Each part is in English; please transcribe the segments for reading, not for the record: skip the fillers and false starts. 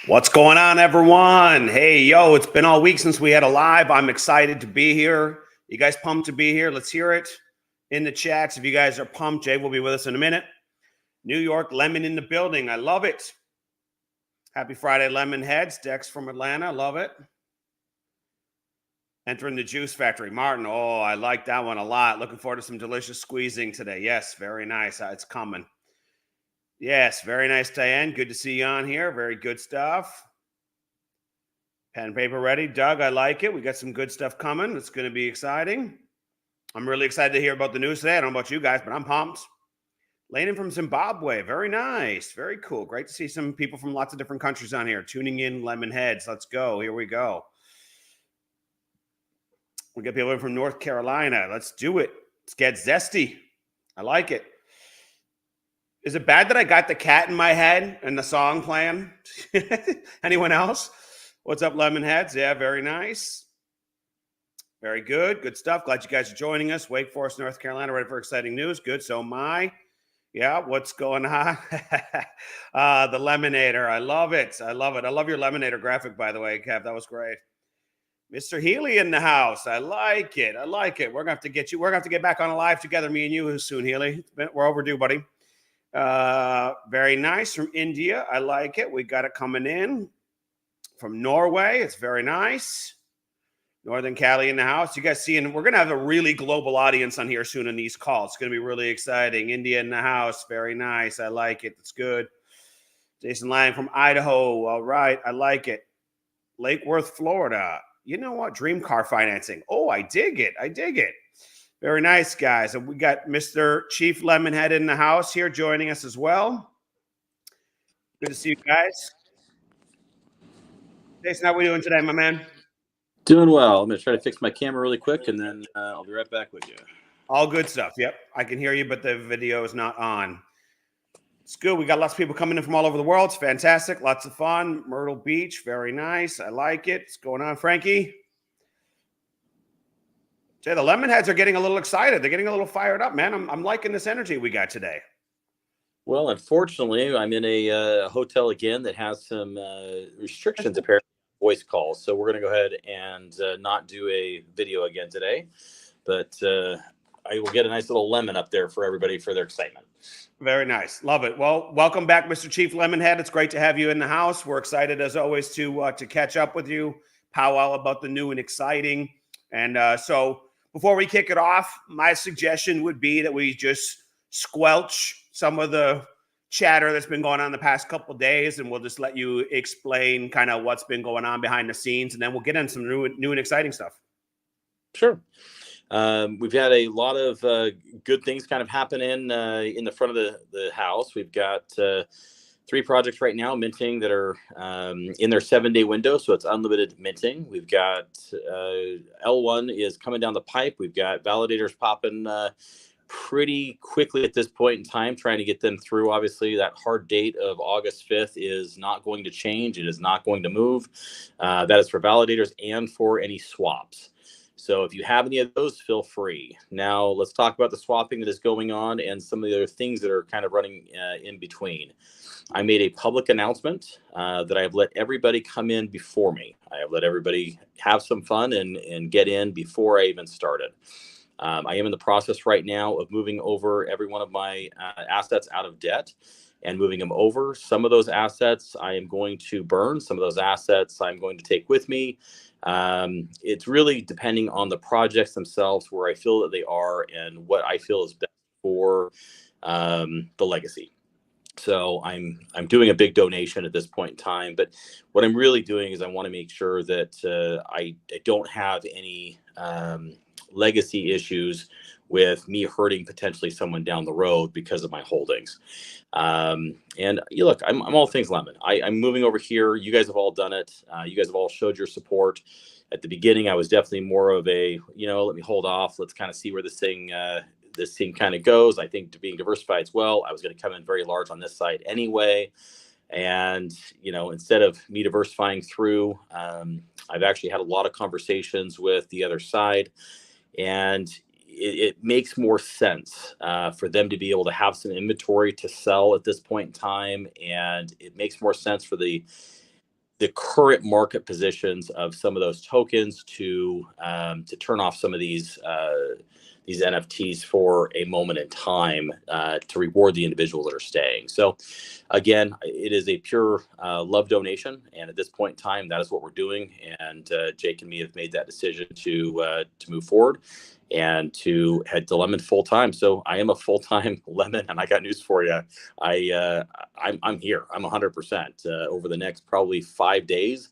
What's going on, everyone? Hey, yo, it's been all week since we had a live. I'm excited to be here. You guys pumped to be here? Let's hear it in the chats. If you guys are pumped, Jay will be with us in a minute. New York, Lemon in the building. I love it. Happy Friday, Lemon Heads. Dex from Atlanta. Love it. Entering the juice factory. Martin, oh, I like that one a lot. Looking forward to some delicious squeezing today. Yes, very nice. It's coming. Yes, very nice, Diane. Good to see you on here. Very good stuff. Pen and paper ready. Doug, I like it. We got some good stuff coming. It's going to be exciting. I'm really excited to hear about the news today. I don't know about you guys, but I'm pumped. Lane from Zimbabwe. Very nice. Very cool. Great to see some people from lots of different countries on here tuning in. Lemon Heads. Let's go. Here we go. We got people in from North Carolina. Let's do it. Let's get zesty. I like it. Is it bad that I got the cat in my head and the song playing? Anyone else? What's up, Lemon Heads? Yeah, very nice. Very good. Good stuff. Glad you guys are joining us. Wake Forest, North Carolina, ready for exciting news. Good. So am I. Yeah, what's going on? The Lemonator. I love it. I love it. I love your Lemonator graphic, by the way, Kev. That was great. Mr. Healy in the house. I like it. I like it. We're going to have to get you. We're going to have to get back on a live together, me and you, soon, Healy. We're overdue, buddy. Very nice from India. I like it. We got it coming in from Norway. It's very nice. Northern Cali in the house. You guys see, and we're going to have a really global audience on here soon in these calls. It's going to be really exciting. India in the house. Very nice. I like it. It's good. Jason Lang from Idaho. All right. I like it. Lake Worth, Florida. You know what? Dream car financing. Oh, I dig it. I dig it. Very nice, guys. And we got Mr. Chief Lemonhead in the house here joining us as well. Good to see you guys. Jason, how are we doing today, my man? Doing well. I'm going to try to fix my camera really quick, and then I'll be right back with you. All good stuff. Yep. I can hear you, but the video is not on. It's good. We got lots of people coming in from all over the world. It's fantastic. Lots of fun. Myrtle Beach. Very nice. I like it. What's going on, Frankie? Jay, the Lemonheads are getting a little excited. They're getting a little fired up, man. I'm liking this energy we got today. Well, unfortunately, I'm in a hotel again that has some restrictions, apparently, voice calls. So we're going to go ahead and not do a video again today. But I will get a nice little lemon up there for everybody for their excitement. Very nice. Love it. Well, welcome back, Mr. Chief Lemonhead. It's great to have you in the house. We're excited, as always, to catch up with you, powwow about the new and exciting. And so before we kick it off, my suggestion would be that we just squelch some of the chatter that's been going on the past couple of days, and we'll just let you explain kind of what's been going on behind the scenes, and then we'll get into some new and exciting stuff. Sure. We've had a lot of good things kind of happen in the front of the house. We've got 3 projects right now minting that are in their 7-day window, so it's unlimited minting. We've got L1 is coming down the pipe. We've got validators popping pretty quickly at this point in time, trying to get them through. Obviously, that hard date of August 5th is not going to change. It is not going to move. That is for validators and for any swaps. So if you have any of those, feel free. Now, let's talk about the swapping that is going on and some of the other things that are kind of running in between. I made a public announcement that I have let everybody come in before me. I have let everybody have some fun and get in before I even started. I am in the process right now of moving over every one of my assets out of debt and moving them over. Some of those assets I am going to burn. Some of those assets I'm going to take with me. It's really depending on the projects themselves, where I feel that they are and what I feel is best for the legacy. So I'm doing a big donation at this point in time, but what I'm really doing is I want to make sure that I don't have any legacy issues with me hurting potentially someone down the road because of my holdings. And you look, I'm all things lemon. I'm moving over here. You guys have all done it. You guys have all showed your support. At the beginning, I was definitely more of a, let me hold off. Let's kind of see where this thing kind of goes. I think being diversified as well. I was going to come in very large on this side anyway. And, instead of me diversifying through, I've actually had a lot of conversations with the other side, and it makes more sense for them to be able to have some inventory to sell at this point in time. And it makes more sense for the the current market positions of some of those tokens to turn off some of these NFTs for a moment in time to reward the individuals that are staying. So again, it is a pure love donation, and at this point in time, that is what we're doing. And Jake and me have made that decision to move forward and to head to Lemon full time. So I am a full time Lemon, and I got news for you. I'm here. I'm 100% over the next probably 5 days.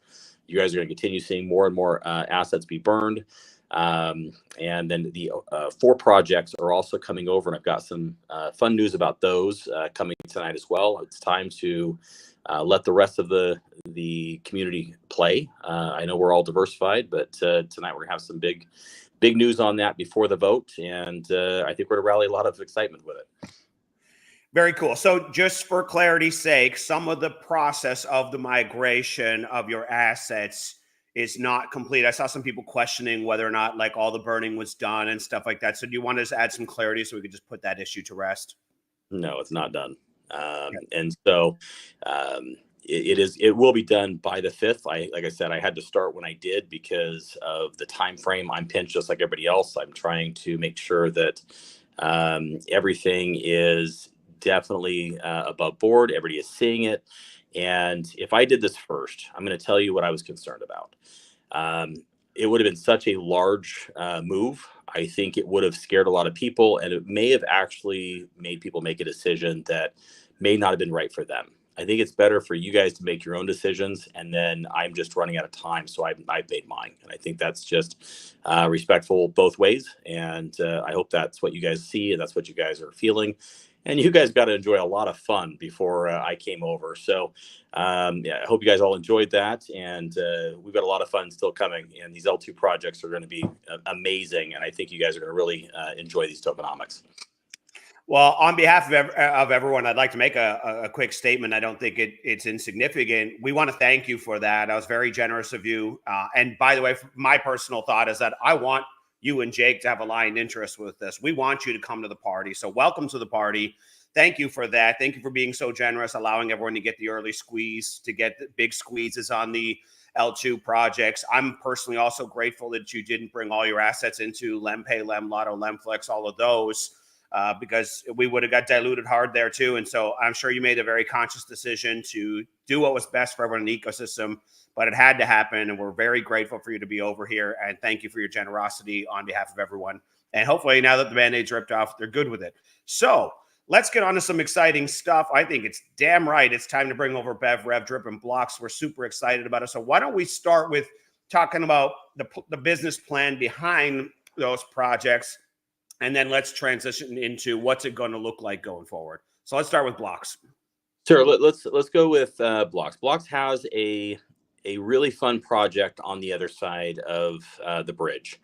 You guys are going to continue seeing more and more assets be burned. And then the 4 projects are also coming over, and I've got some fun news about those coming tonight as well. It's time to let the rest of the community play. I know we're all diversified, but tonight we're gonna have some big news on that before the vote, and I think we're gonna rally a lot of excitement with it. Very cool. So just for clarity's sake, some of the process of the migration of your assets is not complete. I saw some people questioning whether or not like all the burning was done and stuff like that. So do you want to just add some clarity so we could just put that issue to rest? No, it's not done. And so it will be done by the 5th. Like I said, I had to start when I did because of the time frame. I'm pinched just like everybody else. I'm trying to make sure that everything is definitely above board. Everybody is seeing it. And if I did this first, I'm going to tell you what I was concerned about. It would have been such a large move. I think it would have scared a lot of people, and it may have actually made people make a decision that may not have been right for them. I think it's better for you guys to make your own decisions, and then I'm just running out of time, so I've made mine. And I think that's just respectful both ways, and I hope that's what you guys see, and that's what you guys are feeling. And you guys got to enjoy a lot of fun before I came over. So yeah, I hope you guys all enjoyed that. And we've got a lot of fun still coming. And these L2 projects are going to be amazing. And I think you guys are going to really enjoy these tokenomics. Well, on behalf of everyone, I'd like to make a quick statement. I don't think it's insignificant. We want to thank you for that. I was very generous of you. And by the way, my personal thought is that I want you and Jake to have aligned interest with this. We want you to come to the party. So welcome to the party. Thank you for that. Thank you for being so generous, allowing everyone to get the early squeeze, to get the big squeezes on the L2 projects. I'm personally also grateful that you didn't bring all your assets into Lempay, Lemlotto, Lemflix, all of those, because we would have got diluted hard there too. And so I'm sure you made a very conscious decision to do what was best for everyone in the ecosystem, but it had to happen. And we're very grateful for you to be over here. And thank you for your generosity on behalf of everyone. And hopefully now that the Band-Aid's ripped off, they're good with it. So let's get on to some exciting stuff. I think it's damn right. It's time to bring over Bev, Rev, Drip, and Blocks. We're super excited about it. So why don't we start with talking about the business plan behind those projects, and then let's transition into what's it going to look like going forward. So let's start with Blocks. Sure. Let's go with Blocks. Blocks has a really fun project on the other side of the bridge,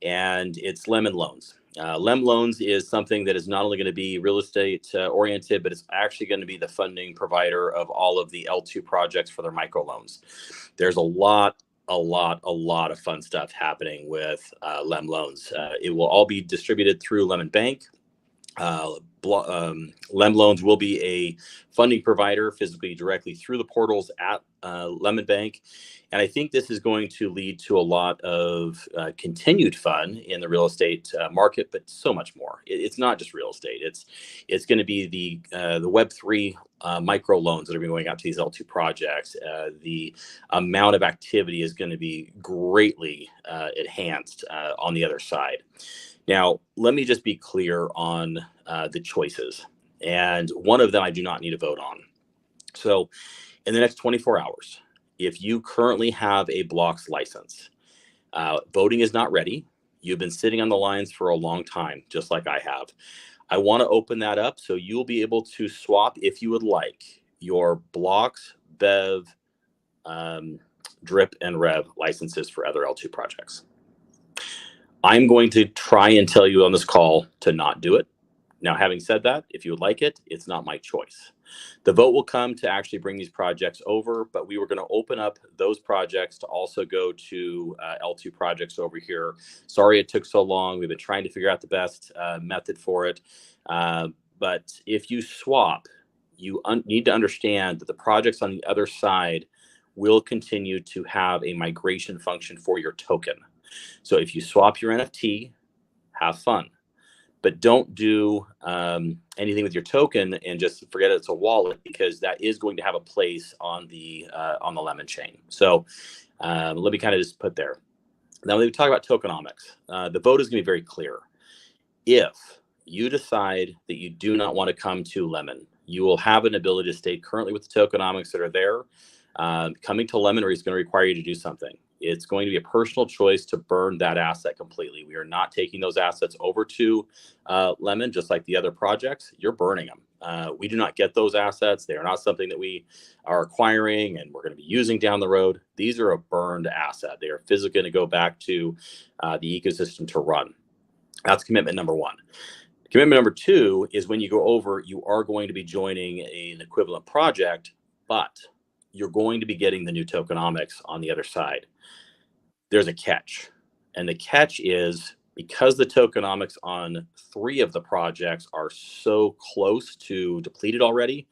and it's Lemon Loans. Lem Loans is something that is not only going to be real estate oriented, but it's actually going to be the funding provider of all of the L2 projects for their microloans. There's a lot of fun stuff happening with Lem Loans. It will all be distributed through Lemonbank. Lem Loans will be a funding provider physically directly through the portals at Lemonbank. And I think this is going to lead to a lot of continued fun in the real estate market, but so much more. It's not just real estate. It's going to be the Web3 micro loans that are going out to these L2 projects. The amount of activity is going to be greatly enhanced on the other side. Now, let me just be clear on the choices. And one of them I do not need a vote on. So in the next 24 hours, if you currently have a Blocks license, voting is not ready. You've been sitting on the lines for a long time, just like I have. I want to open that up so you'll be able to swap, if you would like, your Blocks, Bev, Drip, and Rev licenses for other L2 projects. I'm going to try and tell you on this call to not do it. Now, having said that, if you would like it, it's not my choice. The vote will come to actually bring these projects over, but we were going to open up those projects to also go to L2 projects over here. Sorry it took so long. We've been trying to figure out the best method for it. But if you swap, you need to understand that the projects on the other side will continue to have a migration function for your token. So if you swap your NFT, have fun, but don't do anything with your token and just forget it's a wallet, because that is going to have a place on the Lemon chain. So let me kind of just put there. Now, when we talk about tokenomics, the vote is going to be very clear. If you decide that you do not want to come to Lemon, you will have an ability to stay currently with the tokenomics that are there. Coming to Lemon is going to require you to do something. It's going to be a personal choice to burn that asset completely. We are not taking those assets over to Lemon, just like the other projects. You're burning them. We do not get those assets. They are not something that we are acquiring and we're going to be using down the road. These are a burned asset. They are physically going to go back to the ecosystem to run. That's commitment number one. Commitment number two is when you go over, you are going to be joining an equivalent project, but you're going to be getting the new tokenomics on the other side. There's a catch. And the catch is, because the tokenomics on 3 of the projects are so close to depleted already,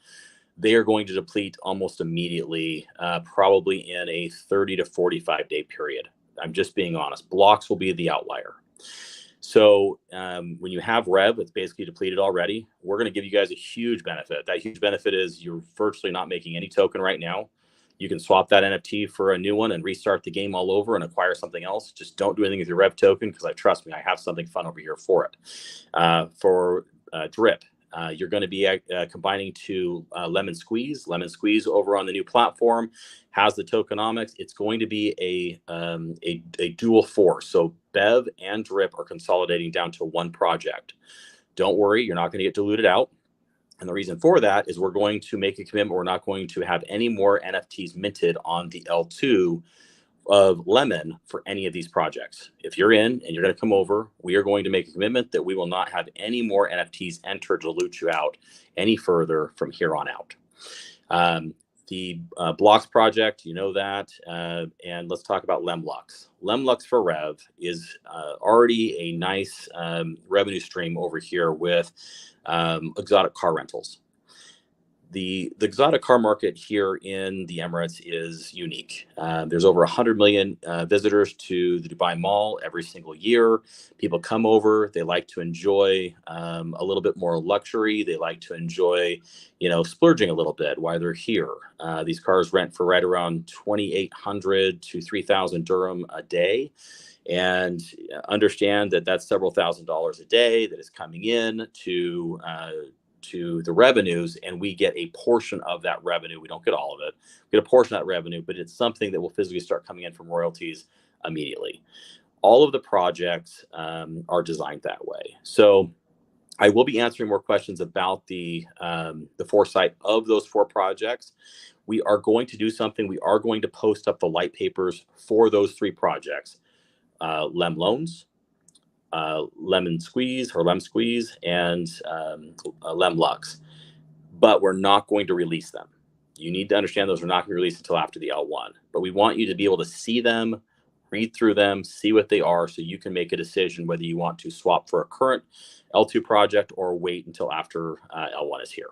they are going to deplete almost immediately, probably in a 30 to 45 day period. I'm just being honest. Blocks will be the outlier. So when you have Rev, it's basically depleted already. We're going to give you guys a huge benefit. That huge benefit is you're virtually not making any token right now. You can swap that NFT for a new one and restart the game all over and acquire something else. Just don't do anything with your Rev token, because trust me, I have something fun over here for it. For Drip, you're going to be combining to Lemon Squeeze. Lemon Squeeze over on the new platform has the tokenomics. It's going to be a dual force. So Bev and Drip are consolidating down to one project. Don't worry, you're not going to get diluted out. And the reason for that is we're going to make a commitment. We're not going to have any more NFTs minted on the L2 of Lemon for any of these projects. If you're in and you're going to come over, we are going to make a commitment that we will not have any more NFTs entered to loot you out any further from here on out. The Blocks project, you know that. And let's talk about Lemlux. Lemlux for Rev is already a nice revenue stream over here with exotic car rentals. The exotic car market here in the Emirates is unique. There's over 100 million visitors to the Dubai Mall every single year. People come over. They like to enjoy a little bit more luxury. They like to enjoy, splurging a little bit while they're here. These cars rent for right around 2,800 to 3,000 dirham a day. And understand that that's several $1,000s a day that is coming in to the revenues, and we get a portion of that revenue. We don't get all of it. We get a portion of that revenue, but it's something that will physically start coming in from royalties immediately. All of the projects are designed that way. So I will be answering more questions about the foresight of those 4 projects. We are going to do something. We are going to post up the light papers for those 3 projects. Lem Loans, Lemon Squeeze or Lem Squeeze, and Lemlux, but we're not going to release them. You need to understand those are not going to be released until after the L1, but we want you to be able to see them, read through them, see what they are, so you can make a decision whether you want to swap for a current L2 project or wait until after L1 is here.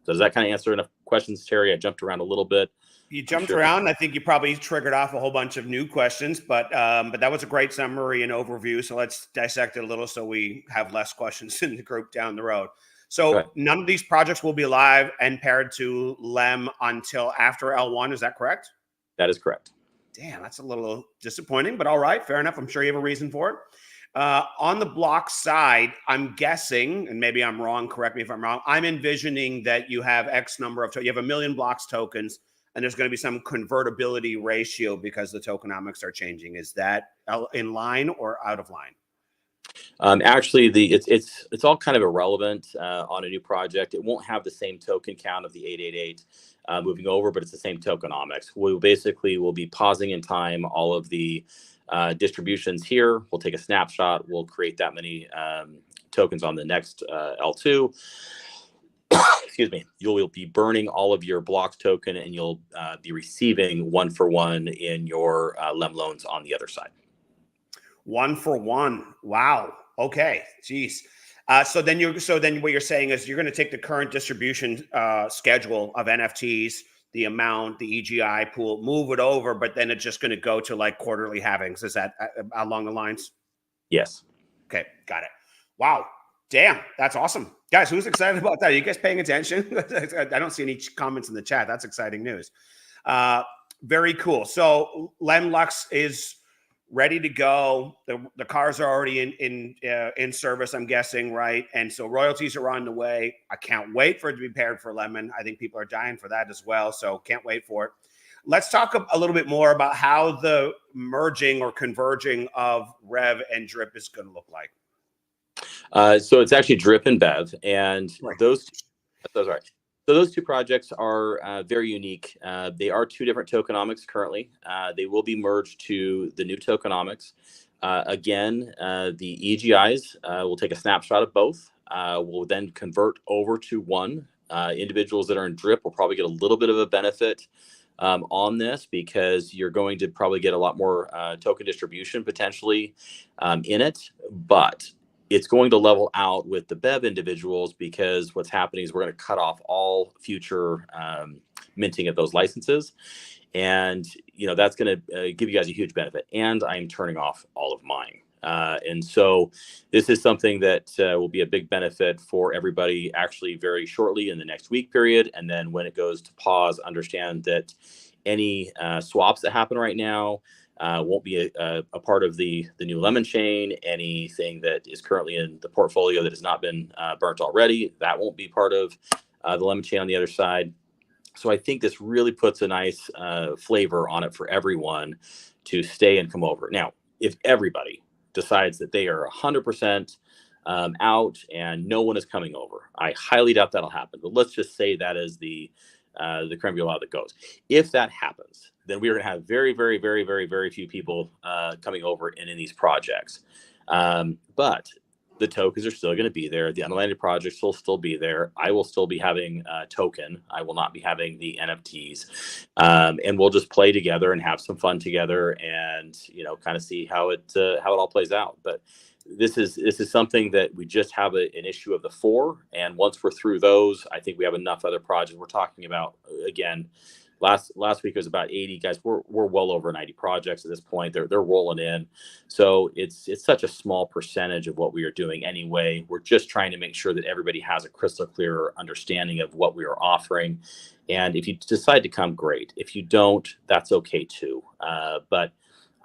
So does that kind of answer enough questions, Terry? I jumped around a little bit. You jumped around. I think you probably triggered off a whole bunch of new questions, but that was a great summary and overview. So let's dissect it a little so we have less questions in the group down the road. So none of these projects will be live and paired to Lem until after L1. Is that correct? That is correct. Damn, that's a little disappointing, but all right, fair enough. I'm sure you have a reason for it. On the block side, I'm guessing, and maybe I'm wrong, correct me if I'm wrong, I'm envisioning that you have X number of, you have 1 million blocks tokens, and there's going to be some convertibility ratio because the tokenomics are changing. Is that in line or out of line? Actually, it's all kind of irrelevant on a new project. It won't have the same token count of the 888 moving over, but it's the same tokenomics. We basically will be pausing in time all of the distributions here. We'll take a snapshot. We'll create that many tokens on the next L2. Excuse me. You'll be burning all of your blocks token, and you'll be receiving 1 for 1 in your Lem loans on the other side. 1 for 1. Wow. Okay. Jeez. So then what you're saying is you're going to take the current distribution schedule of NFTs, the amount, the EGI pool, move it over, but then it's just going to go to like quarterly halvings. Is that along the lines? Yes. Okay, got it. Wow. Damn, that's awesome. Guys, who's excited about that? Are you guys paying attention? I don't see any comments in the chat. That's exciting news. Very cool. So Lemlux is ready to go. The cars are already in service, I'm guessing, right? And so royalties are on the way. I can't wait for it to be paired for Lemon. I think people are dying for that as well. So can't wait for it. Let's talk a little bit more about how the merging or converging of Rev and Drip is going to look like. So it's actually Drip and Bev, and Right. those two projects are very unique. They are two different tokenomics currently. They will be merged to the new tokenomics. Again, the EGIs will take a snapshot of both. We'll then convert over to one. Individuals that are in Drip will probably get a little bit of a benefit on this, because you're going to probably get a lot more token distribution potentially in it, but it's going to level out with the Bev individuals, because what's happening is we're going to cut off all future minting of those licenses. And, that's going to give you guys a huge benefit. And I'm turning off all of mine. And so this is something that will be a big benefit for everybody actually very shortly in the next week period. And then when it goes to pause, understand that any swaps that happen right now won't be a part of the new Lemon chain. Anything that is currently in the portfolio that has not been burnt already, that won't be part of the Lemon chain on the other side. So I think this really puts a nice flavor on it for everyone to stay and come over. Now, if everybody decides that they are 100% out and no one is coming over, I highly doubt that'll happen. But let's just say that is the creme brulee that goes. If that happens, then we are going to have very, very, very, very, very few people coming over and in these projects. But the tokens are still going to be there. The unlanded projects will still be there. I will still be having a token. I will not be having the NFTs. And we'll just play together and have some fun together, and kind of see how it all plays out. But this is something that we just have an issue of the 4, and once we're through those, I think we have enough other projects. We're talking about, again, last week was about 80 guys. We're well over 90 projects at this point. They're rolling in, so it's such a small percentage of what we are doing anyway. We're just trying to make sure that everybody has a crystal clear understanding of what we are offering. And if you decide to come, great. If you don't, that's okay too. But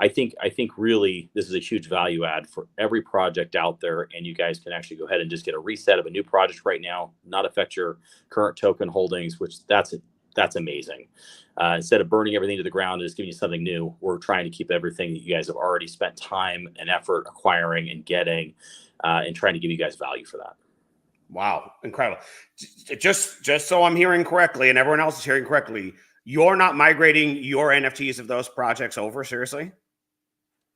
I think really this is a huge value add for every project out there, and you guys can actually go ahead and just get a reset of a new project right now, not affect your current token holdings, which that's amazing. Instead of burning everything to the ground and just giving you something new, we're trying to keep everything that you guys have already spent time and effort acquiring and getting, and trying to give you guys value for that. Wow, incredible. Just so I'm hearing correctly and everyone else is hearing correctly, you're not migrating your NFTs of those projects over, seriously?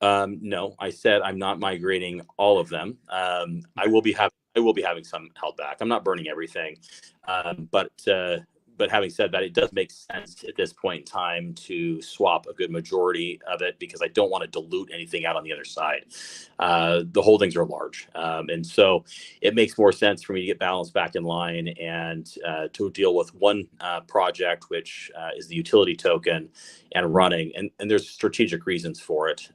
No, I said I'm not migrating all of them. I will be having some held back. I'm not burning everything, but having said that, it does make sense at this point in time to swap a good majority of it, because I don't want to dilute anything out on the other side. The holdings are large, and so it makes more sense for me to get balanced back in line and to deal with one project, which is the utility token, and running. And there's strategic reasons for it.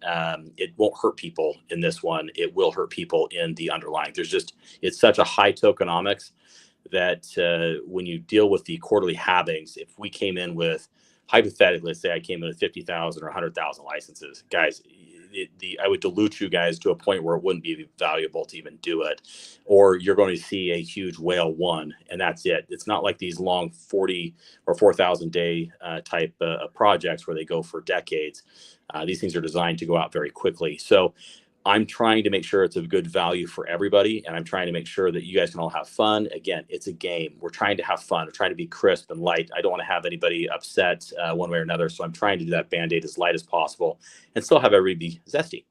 It won't hurt people in this one. It will hurt people in the underlying. It's such a high tokenomics that when you deal with the quarterly halvings, if we came in with, hypothetically, let's say I came in with 50,000 or 100,000 licenses, guys, I would dilute you guys to a point where it wouldn't be valuable to even do it. Or you're going to see a huge whale one, and that's it. It's not like these long 40 or 4,000 day type projects where they go for decades. These things are designed to go out very quickly. So I'm trying to make sure it's of good value for everybody, and I'm trying to make sure that you guys can all have fun. Again, it's a game. We're trying to have fun. We're trying to be crisp and light. I don't want to have anybody upset one way or another, so I'm trying to do that Band-Aid as light as possible and still have everybody be zesty.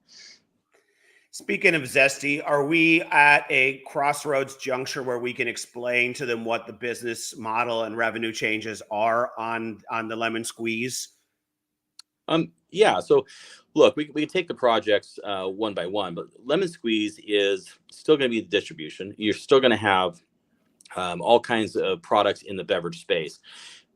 Speaking of zesty, are we at a crossroads juncture where we can explain to them what the business model and revenue changes are on the Lemon Squeeze? Yeah. So look, we can take the projects one by one, but Lemon Squeeze is still going to be the distribution. You're still going to have all kinds of products in the beverage space.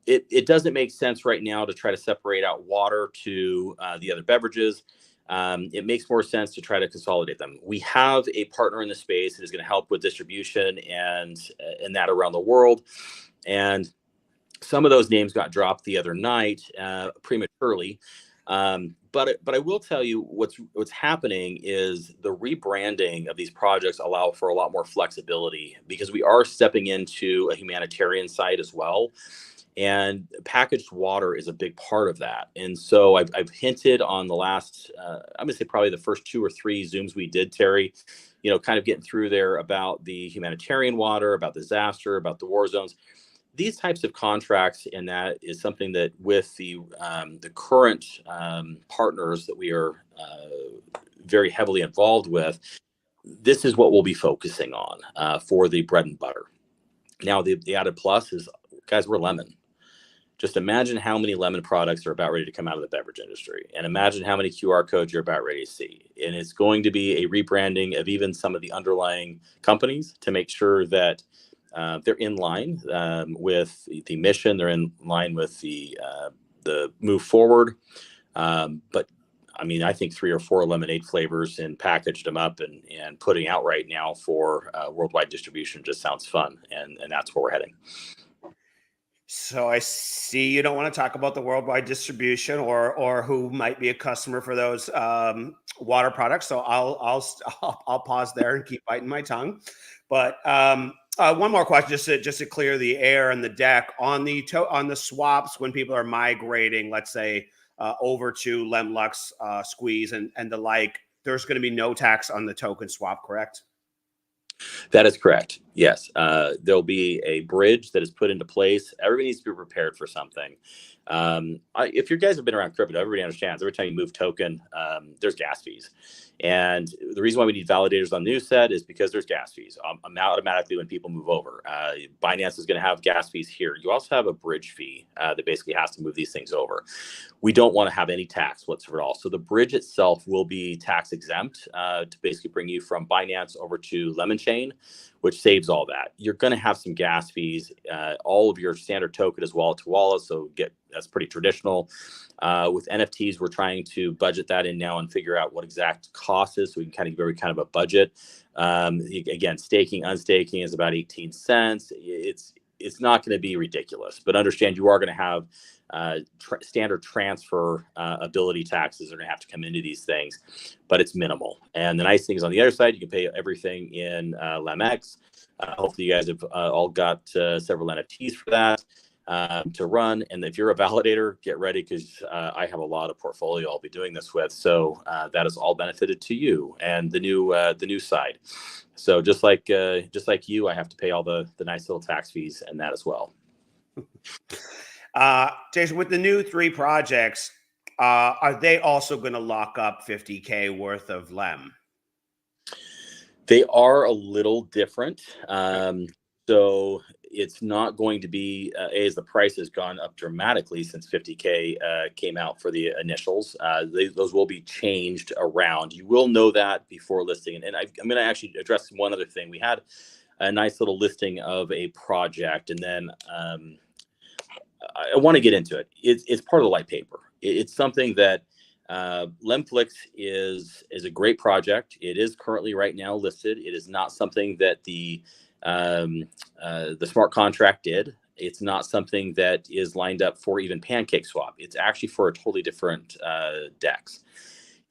it doesn't make sense right now to try to separate out water to the other beverages. It makes more sense to try to consolidate them. We have a partner in the space that is going to help with distribution and that around the world. And some of those names got dropped the other night prematurely. But I will tell you what's happening is the rebranding of these projects allow for a lot more flexibility, because we are stepping into a humanitarian side as well. And packaged water is a big part of that. And so I've hinted on the last, I'm gonna say probably the first 2 or 3 Zooms we did, Terry, kind of getting through there about the humanitarian water, about disaster, about the war zones. These types of contracts, and that is something that with the current partners that we are very heavily involved with, this is what we'll be focusing on for the bread and butter. Now, the added plus is, guys, we're lemon. Just imagine how many lemon products are about ready to come out of the beverage industry, and imagine how many QR codes you're about ready to see. And it's going to be a rebranding of even some of the underlying companies to make sure that they're in line with the mission. They're in line with the move forward. But I mean, I think 3 or 4 lemonade flavors and packaged them up and putting out right now for worldwide distribution just sounds fun. And that's where we're heading. So I see you don't want to talk about the worldwide distribution or who might be a customer for those water products. So I'll pause there and keep biting my tongue. But one more question, just to clear the air and the deck on the swaps when people are migrating, let's say over to Lemlux, Squeeze, and the like. There's going to be no tax on the token swap, correct? That is correct. Yes. There'll be a bridge that is put into place. Everybody needs to be prepared for something. If you guys have been around crypto, everybody understands every time you move token, there's gas fees. And the reason why we need validators on the new set is because there's gas fees automatically when people move over. Binance is going to have gas fees here. You also have a bridge fee that basically has to move these things over. We don't want to have any tax whatsoever at all. So the bridge itself will be tax exempt to basically bring you from Binance over to Lemon Chain, which saves all that. You're going to have some gas fees, all of your standard token is wallet to wallet. So that's pretty traditional. With NFTs, we're trying to budget that in now and figure out what exact cost is, so we can kind of give kind of a budget. Again, staking, unstaking is about 18 cents. It's not going to be ridiculous, but understand you are going to have standard transfer ability taxes that are going to have to come into these things, but it's minimal. And the nice thing is on the other side, you can pay everything in LEMX. Hopefully you guys have all got several NFTs for that to run. And if you're a validator, get ready, because I have a lot of portfolio I'll be doing this with. So that is all benefited to you and the new side. So just like you, I have to pay all the nice little tax fees and that as well. Jason, with the new 3 projects, are they also going to lock up $50K worth of Lem? They are a little different. So it's not going to be, as the price has gone up dramatically since 50K came out for the initials. Those will be changed around. You will know that before listing. And I'm going to actually address one other thing. We had a nice little listing of a project, and then I want to get into it. It's part of the white paper. It's something that Lemflix is a great project. It is currently right now listed. It is not something that the smart contract did. It's not something that is lined up for even Pancake Swap. It's actually for a totally different DEX.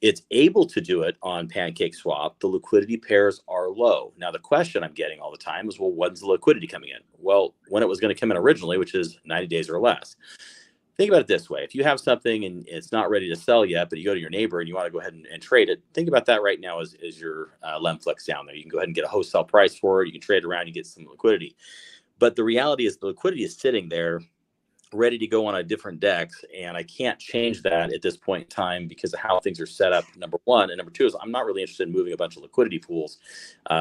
It's able to do it on Pancake Swap. The liquidity pairs are low. Now, the question I'm getting all the time is, well, when's the liquidity coming in? Well, when it was going to come in originally, which is 90 days or less. Think about it this way. If you have something and it's not ready to sell yet, but you go to your neighbor and you want to go ahead and trade it, think about that right now as your Lemflix down there. You can go ahead and get a wholesale price for it. You can trade around, you get some liquidity. But the reality is the liquidity is sitting there ready to go on a different DEX, and I can't change that at this point in time because of how things are set up, number one. And number two is I'm not really interested in moving a bunch of liquidity pools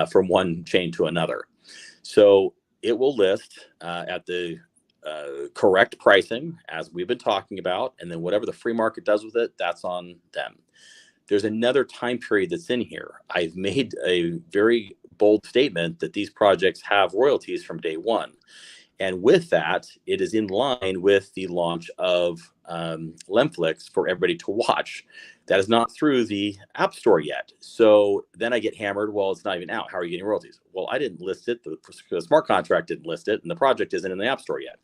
from one chain to another. So it will list at the correct pricing, as we've been talking about, and then whatever the free market does with it, that's on them. There's another time period that's in here. I've made a very bold statement that these projects have royalties from day one. And with that, it is in line with the launch of Lemflix for everybody to watch. That is not through the App Store yet. So then I get hammered. Well, it's not even out. How are you getting royalties? Well, I didn't list it. The smart contract didn't list it, and the project isn't in the App Store yet.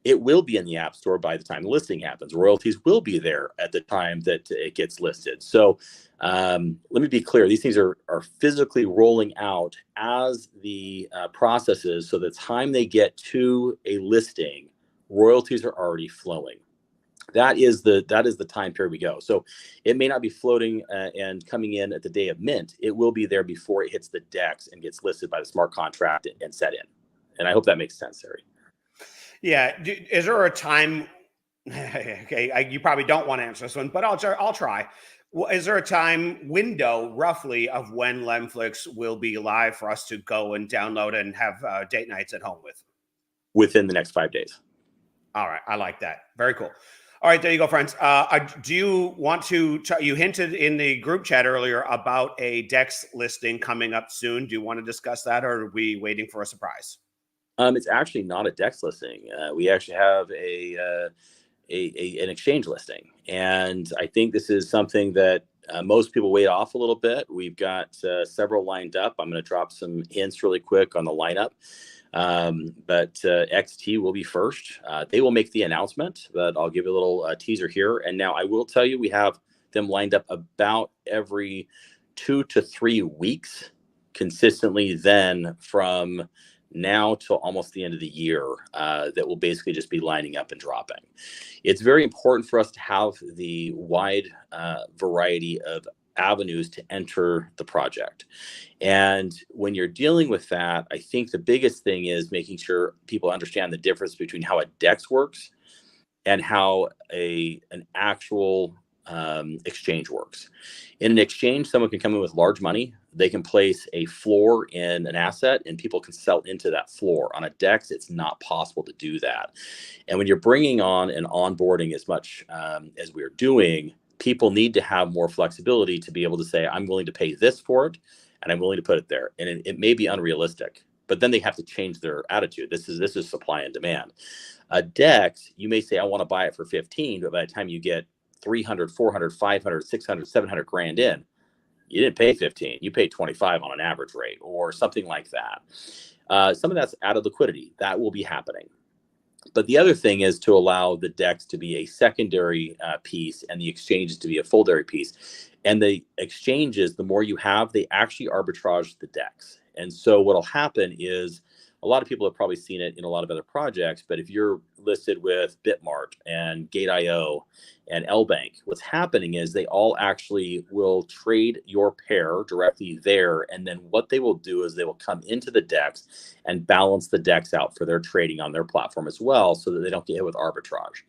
It will be in the App Store by the time the listing happens. Royalties will be there at the time that it gets listed. So let me be clear. These things are physically rolling out as the process is. So the time they get to a listing, royalties are already flowing. That is the time period we go. So it may not be floating and coming in at the day of mint. It will be there before it hits the DEX and gets listed by the smart contract and set in. And I hope that makes sense, Harry. Yeah. Is there a time? Okay, you probably don't want to answer this one, but I'll try. Is there a time window roughly of when Lemflix will be live for us to go and download and have date nights at home with? Within the next 5 days. All right. I like that. Very cool. All right, there you go, friends. Do you want to, you hinted in the group chat earlier about a DEX listing coming up soon. Do you want to discuss that, or are we waiting for a surprise? It's actually not a DEX listing. We actually have an exchange listing. And I think this is something that most people wait off a little bit. We've got several lined up. I'm going to drop some hints really quick on the lineup. But XT will be first. They will make the announcement, but I'll give you a little teaser here. And now I will tell you, we have them lined up about every 2 to 3 weeks consistently, then from now till almost the end of the year, that will basically just be lining up and dropping. It's very important for us to have the wide variety of avenues to enter the project. And when you're dealing with that, I think the biggest thing is making sure people understand the difference between how a DEX works and how an actual exchange works. In an exchange, someone can come in with large money. They can place a floor in an asset and people can sell into that floor. On a DEX, it's not possible to do that. And when you're bringing on and onboarding as much as we're doing, people need to have more flexibility to be able to say, I'm willing to pay this for it, and I'm willing to put it there. And it may be unrealistic, but then they have to change their attitude. This is supply and demand. A DEX, you may say, I want to buy it for 15, but by the time you get 300, 400, 500, 600, 700 grand in, you didn't pay 15, you paid 25 on an average rate or something like that. Some of that's out of liquidity. That will be happening. But the other thing is to allow the DEX to be a secondary piece and the exchanges to be a full-dairy piece. And the exchanges, the more you have, they actually arbitrage the DEX. And so what will happen is, a lot of people have probably seen it in a lot of other projects, but if you're listed with Bitmart and Gate.io and Lbank, what's happening is they all actually will trade your pair directly there. And then what they will do is they will come into the DEX and balance the DEX out for their trading on their platform as well, so that they don't get hit with arbitrage.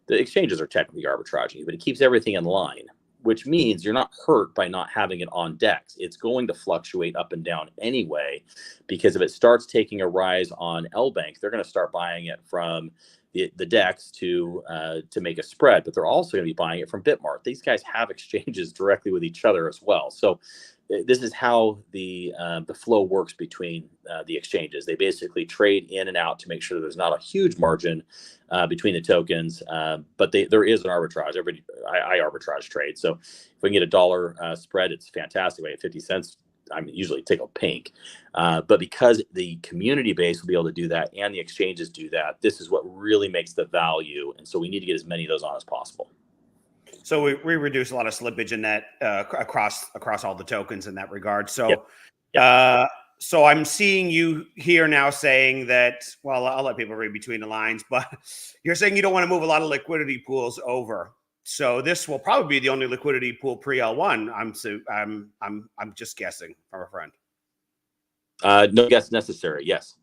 The exchanges are technically arbitraging, but it keeps everything in line, which means you're not hurt by not having it on DEX. It's going to fluctuate up and down anyway, because if it starts taking a rise on Lbank, they're going to start buying it from the DEX to make a spread, but they're also going to be buying it from Bitmart. These guys have exchanges directly with each other as well. So this is how the flow works between the exchanges. They basically trade in and out to make sure there's not a huge margin between the tokens, but there is an arbitrage. I arbitrage trade. So if we can get a dollar spread, it's fantastic. We get 50 cents. I mean, usually tickle pink. But because the community base will be able to do that and the exchanges do that, this is what really makes the value. And so we need to get as many of those on as possible. So we reduce a lot of slippage in that across all the tokens in that regard. So, yep. So I'm seeing you here now saying that, well, I'll let people read between the lines, but you're saying you don't want to move a lot of liquidity pools over. So this will probably be the only liquidity pool pre L1. I'm just guessing from a friend. No guess necessary. Yes.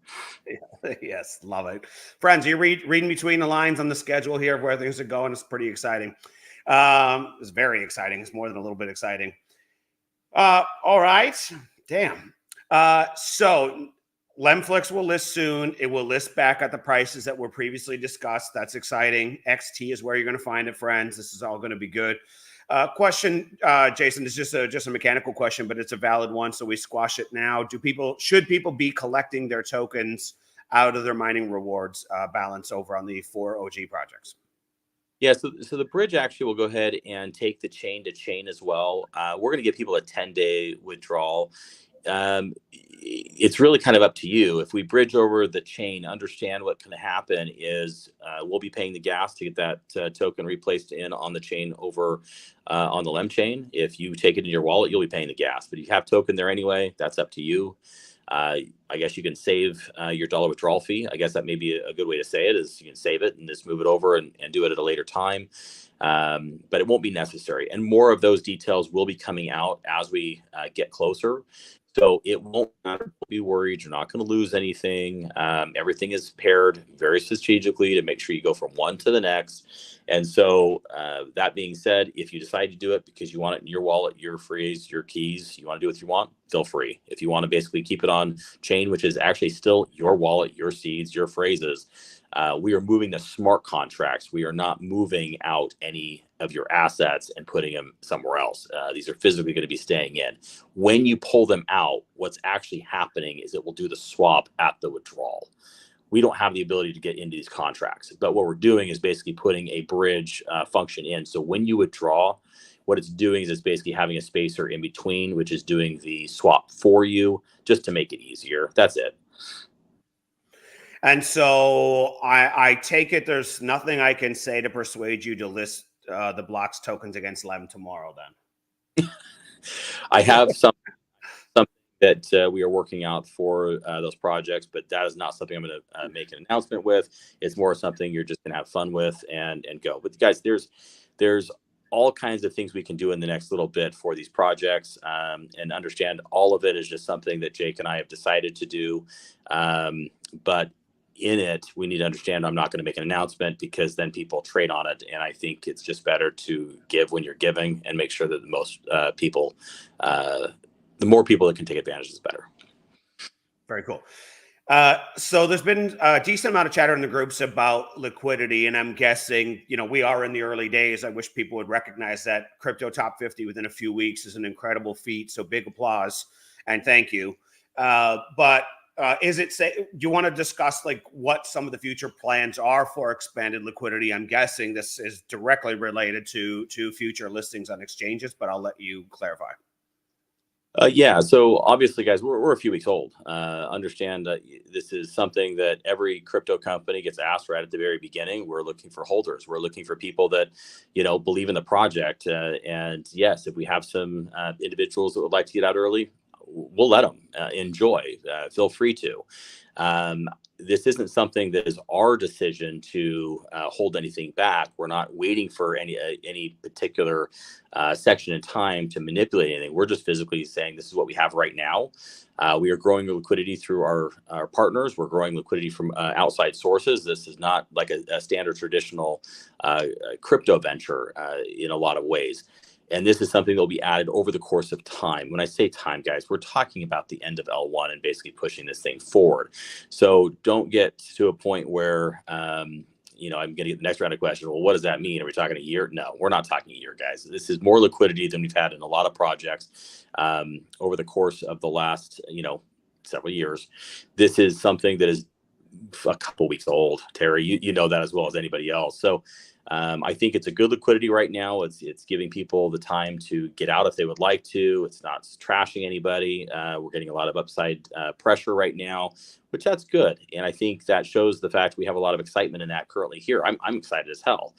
Yes, love it. Friends, you reading between the lines on the schedule here of where things are going. It's pretty exciting. It's very exciting. It's more than a little bit exciting. All right. Damn. So Lemflix will list soon. It will list back at the prices that were previously discussed. That's exciting. XT is where you're going to find it, friends. This is all going to be good. Question, Jason, is just a mechanical question, but it's a valid one, so we squash it now. Should people be collecting their tokens out of their mining rewards balance over on the 4 OG projects? Yeah, so the bridge actually will go ahead and take the chain to chain as well. We're going to give people a 10-day withdrawal. It's really kind of up to you. If we bridge over the chain, understand what can happen is we'll be paying the gas to get that token replaced in on the chain over on the Lem chain. If you take it in your wallet, you'll be paying the gas. But if you have token there anyway, that's up to you. I guess you can save your dollar withdrawal fee. I guess that may be a good way to say it is you can save it and just move it over and do it at a later time. But it won't be necessary. And more of those details will be coming out as we get closer. So it won't matter. Don't be worried. You're not going to lose anything. Everything is paired very strategically to make sure you go from one to the next. And so that being said, if you decide to do it because you want it in your wallet, your phrase, your keys, you want to do what you want, feel free. If you want to basically keep it on chain, which is actually still your wallet, your seeds, your phrases, we are moving the smart contracts. We are not moving out any of your assets and putting them somewhere else. These are physically going to be staying in. When you pull them out, what's actually happening is it will do the swap at the withdrawal. We don't have the ability to get into these contracts, but what we're doing is basically putting a bridge function in. So when you withdraw, what it's doing is it's basically having a spacer in between, which is doing the swap for you just to make it easier. That's it. And so I take it there's nothing I can say to persuade you to list the blocks tokens against Lem tomorrow then. I have something that we are working out for those projects, but that is not something I'm going to make an announcement with. It's more something you're just going to have fun with and go. But guys, there's all kinds of things we can do in the next little bit for these projects, and understand all of it is just something that Jake and I have decided to do. But in it, we need to understand I'm not going to make an announcement because then people trade on it. And I think it's just better to give when you're giving and make sure that the most people, the more people that can take advantage is better. Very cool. So there's been a decent amount of chatter in the groups about liquidity, and I'm guessing, we are in the early days. I wish people would recognize that crypto top 50 within a few weeks is an incredible feat. So big applause and thank you. But do you want to discuss what some of the future plans are for expanded liquidity? I'm guessing this is directly related to future listings on exchanges, but I'll let you clarify. Yeah, so obviously, guys, we're a few weeks old. Understand that this is something that every crypto company gets asked right at the very beginning. We're looking for holders. We're looking for people that, believe in the project. And yes, if we have some individuals that would like to get out early, we'll let them enjoy. Feel free to. This isn't something that is our decision to hold anything back. We're not waiting for any particular section in time to manipulate anything. We're just physically saying this is what we have right now. We are growing the liquidity through our partners. We're growing liquidity from outside sources. This is not like a standard traditional crypto venture in a lot of ways. And this is something that will be added over the course of time. When I say time, guys, we're talking about the end of L1 and basically pushing this thing forward. So don't get to a point where, I'm going to get the next round of questions. Well, what does that mean? Are we talking a year? No, we're not talking a year, guys. This is more liquidity than we've had in a lot of projects over the course of the last, several years. This is something that is a couple weeks old, Terry. You know that as well as anybody else. So I think it's a good liquidity right now. It's giving people the time to get out if they would like to. It's not trashing anybody. We're getting a lot of upside pressure right now, which that's good. And I think that shows the fact we have a lot of excitement in that currently here. I'm excited as hell.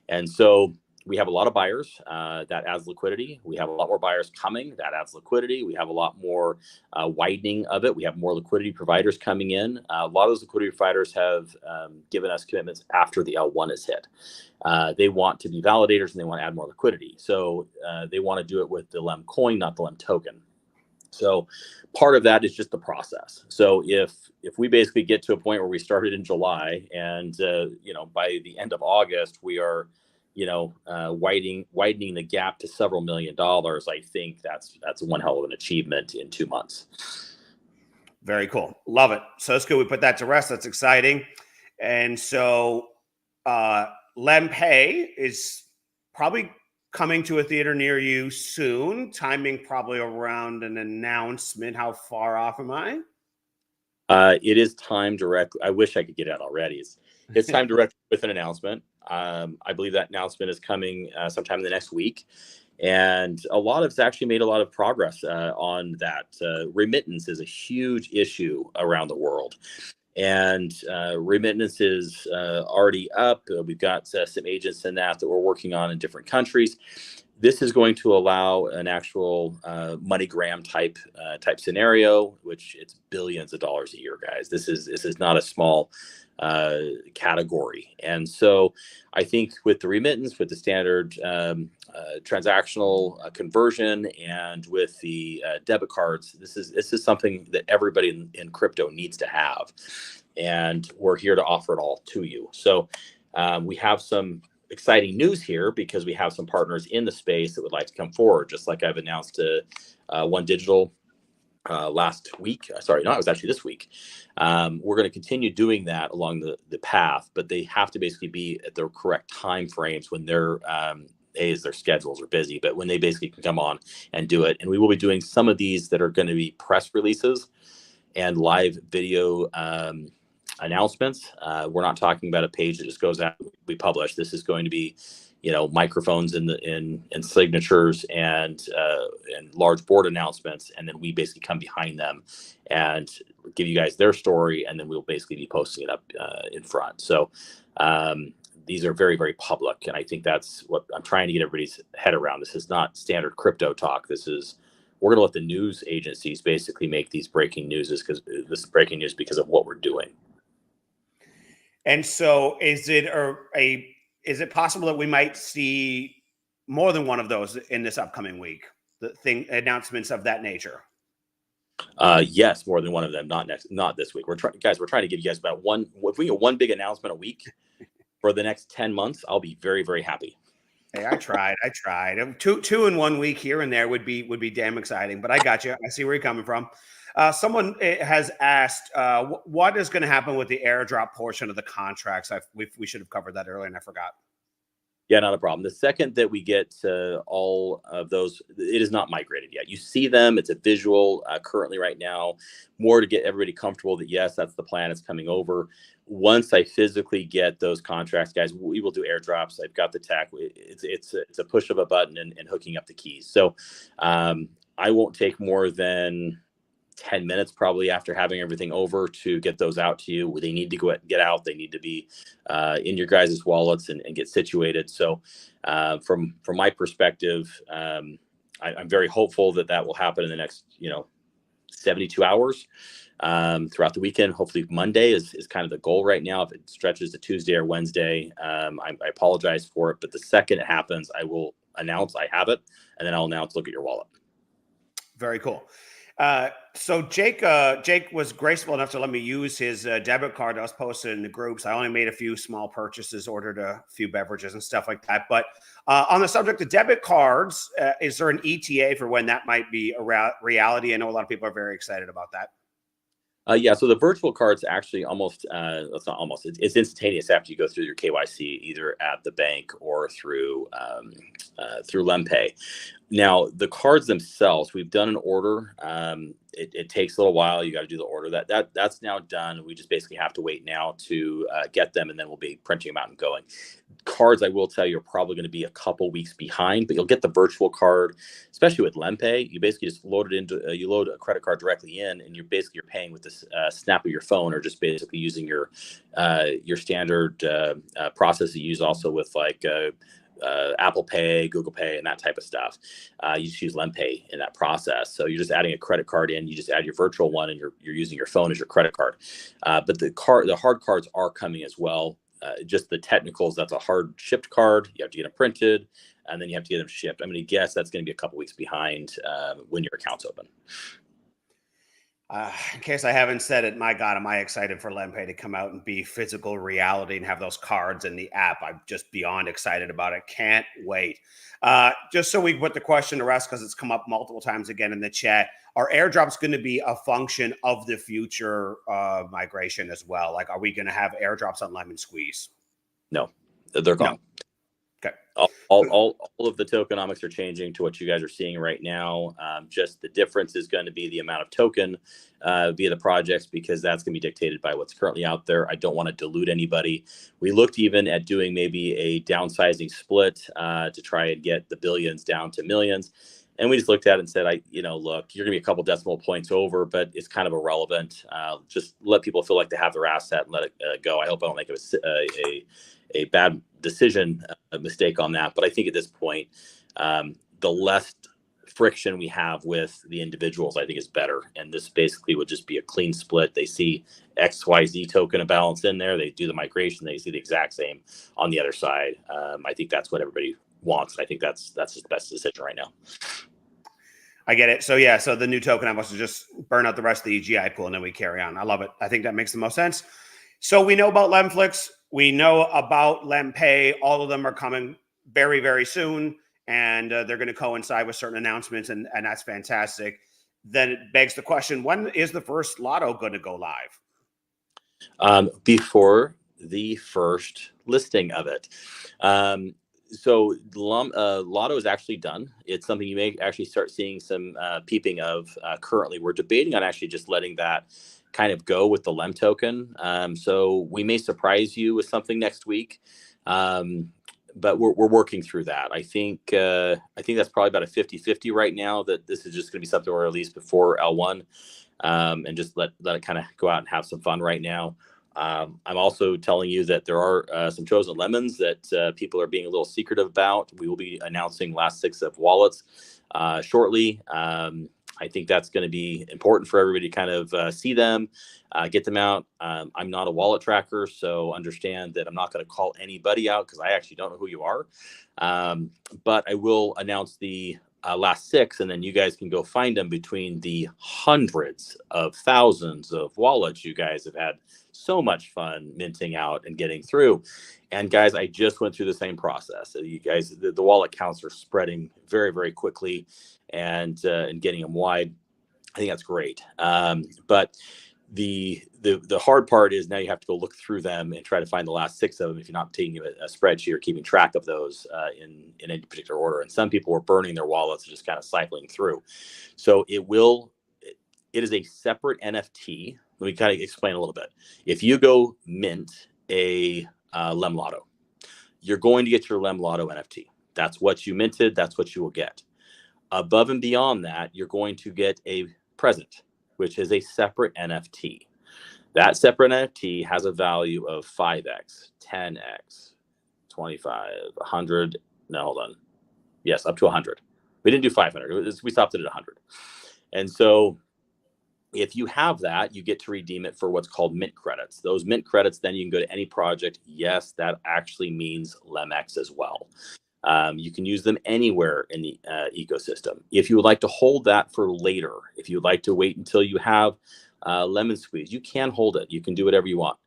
And so we have a lot of buyers that adds liquidity. We have a lot more buyers coming that adds liquidity. We have a lot more widening of it. We have more liquidity providers coming in. A lot of those liquidity providers have given us commitments after the L1 is hit. They want to be validators and they want to add more liquidity. So they want to do it with the Lem coin, not the Lem token. So part of that is just the process. So if we basically get to a point where we started in July and, by the end of August, we are, widening the gap to several $1 million, I think that's one hell of an achievement in 2 months. Very cool. Love it. So that's good. We put that to rest. That's exciting. And so Lempay is probably coming to a theater near you soon. Timing probably around an announcement. How far off am I? It is time direct. I wish I could get out already. It's time direct with an announcement. I believe that announcement is coming sometime in the next week. And a lot of it's actually made a lot of progress on that. Remittance is a huge issue around the world. And remittance is already up. We've got some agents in that we're working on in different countries. This is going to allow an actual MoneyGram type scenario, which it's billions of dollars a year, guys. This is not a small category. And so I think with the remittance, with the standard transactional conversion, and with the debit cards, this is something that everybody in crypto needs to have. And we're here to offer it all to you. So we have some exciting news here because we have some partners in the space that would like to come forward, just like I've announced to One Digital last week. Sorry, no, it was actually this week. We're going to continue doing that along the path, but they have to basically be at the correct time frames when their their schedules are busy, but when they basically can come on and do it. And we will be doing some of these that are going to be press releases and live video announcements. We're not talking about a page that just goes out, we publish. This is going to be, microphones in signatures and large board announcements, and then we basically come behind them and give you guys their story, and then we'll basically be posting it up in front. So these are very, very public, and I think that's what I'm trying to get everybody's head around. This is not standard crypto talk. We're going to let the news agencies basically make these breaking news because of what we're doing. And so is it possible that we might see more than one of those in this upcoming week? Announcements of that nature? Yes, more than one of them. Not this week. We're trying to give you guys about one. If we get one big announcement a week for the next 10 months, I'll be very, very happy. Hey, I tried. Two in 1 week here and there would be damn exciting. But I got you. I see where you're coming from. Someone has asked, what is going to happen with the airdrop portion of the contracts? We should have covered that earlier, and I forgot. Yeah, not a problem. The second that we get all of those, it is not migrated yet. You see them. It's a visual currently right now, more to get everybody comfortable that, yes, that's the plan. It's coming over. Once I physically get those contracts, guys, we will do airdrops. I've got the tech. It's a push of a button and hooking up the keys. So I won't take more than 10 minutes probably after having everything over to get those out to you. They need to get out. They need to be in your guys' wallets and get situated. So from my perspective, I'm very hopeful that will happen in the next 72 hours throughout the weekend. Hopefully Monday is kind of the goal right now. If it stretches to Tuesday or Wednesday, I apologize for it. But the second it happens, I will announce I have it, and then I'll announce, look at your wallet. Very cool. So Jake was graceful enough to let me use his debit card that was posted in the groups. I only made a few small purchases, ordered a few beverages and stuff like that. But on the subject of debit cards, is there an ETA for when that might be a reality? I know a lot of people are very excited about that. Yeah, so the virtual cards actually it's not almost, it's instantaneous after you go through your KYC, either at the bank or through Lempay. Now, the cards themselves, we've done an order. It takes a little while. You got to do the order. That's now done. We just basically have to wait now to get them, and then we'll be printing them out and going. Cards, I will tell you, are probably going to be a couple weeks behind, but you'll get the virtual card, especially with Lempay. You basically just load it into, you load a credit card directly in, and you're paying with this snap of your phone, or just basically using your standard process you use also with like Apple Pay, Google Pay, and that type of stuff. You just use Lempay in that process. So you're just adding a credit card in. You just add your virtual one, and you're using your phone as your credit card. But the hard cards are coming as well. Just the technicals, that's a hard shipped card. You have to get them printed, and then you have to get them shipped. I'm going to guess that's going to be a couple weeks behind when your account's open. In case I haven't said it, my God, am I excited for Lempay to come out and be physical reality and have those cards in the app. I'm just beyond excited about it. Can't wait. Just so we put the question to rest, because it's come up multiple times again in the chat, are airdrops going to be a function of the future migration as well? Like, are we going to have airdrops on Lemon Squeeze? No, they're gone. No. Okay. All of the tokenomics are changing to what you guys are seeing right now. Just the difference is going to be the amount of token via the projects, because that's going to be dictated by what's currently out there. I don't want to dilute anybody. We looked even at doing maybe a downsizing split to try and get the billions down to millions. And we just looked at it and said, look, you're going to be a couple decimal points over, but it's kind of irrelevant. Just let people feel like they have their asset and let it go. I hope I don't make a bad decision, a mistake on that. But I think at this point, the less friction we have with the individuals, I think is better. And this basically would just be a clean split. They see XYZ token of balance in there. They do the migration. They see the exact same on the other side. I think that's what everybody wants. I think that's just the best decision right now. I get it. So yeah, so the new token, I must just burn out the rest of the EGI pool and then we carry on. I love it. I think that makes the most sense. So we know about Lemflix. We know about Lempay. All of them are coming very, very soon. And they're going to coincide with certain announcements. And that's fantastic. Then it begs the question, when is the first lotto going to go live? Before the first listing of it. So Lotto is actually done. It's something you may actually start seeing some peeping of currently. We're debating on actually just letting that kind of go with the Lem token. So we may surprise you with something next week, but we're working through that. I think that's probably about a 50-50 right now, that this is just going to be something we'll release before L1 and just let it kind of go out and have some fun right now. I'm also telling you that there are some chosen lemons that people are being a little secretive about. We will be announcing last 6 of wallets shortly. I think that's going to be important for everybody to kind of see them, get them out. I'm not a wallet tracker, so understand that I'm not going to call anybody out because I actually don't know who you are. But I will announce the last 6, and then you guys can go find them between the hundreds of thousands of wallets you guys have had so much fun minting out and getting through. And guys, I just went through the same process. You guys, the wallet counts are spreading very, very quickly and getting them wide. I think that's great. But the hard part is now you have to go look through them and try to find the last 6 of them if you're not taking a spreadsheet or keeping track of those in any particular order. And some people were burning their wallets and just kind of cycling through. So it is a separate NFT. Let me kind of explain a little bit. If you go mint a Lemlotto, you're going to get your Lemlotto NFT. That's what you minted. That's what you will get. Above and beyond that, you're going to get a present, which is a separate NFT. That separate NFT has a value of 5x, 10x, 25, 100. No, hold on. Yes, up to 100. We didn't do 500. We stopped it at 100. And so if you have that, you get to redeem it for what's called mint credits. Those mint credits, then you can go to any project. Yes, that actually means LEMX as well. You can use them anywhere in the ecosystem. If you would like to hold that for later, if you would like to wait until you have lemon squeeze, you can hold it. You can do whatever you want.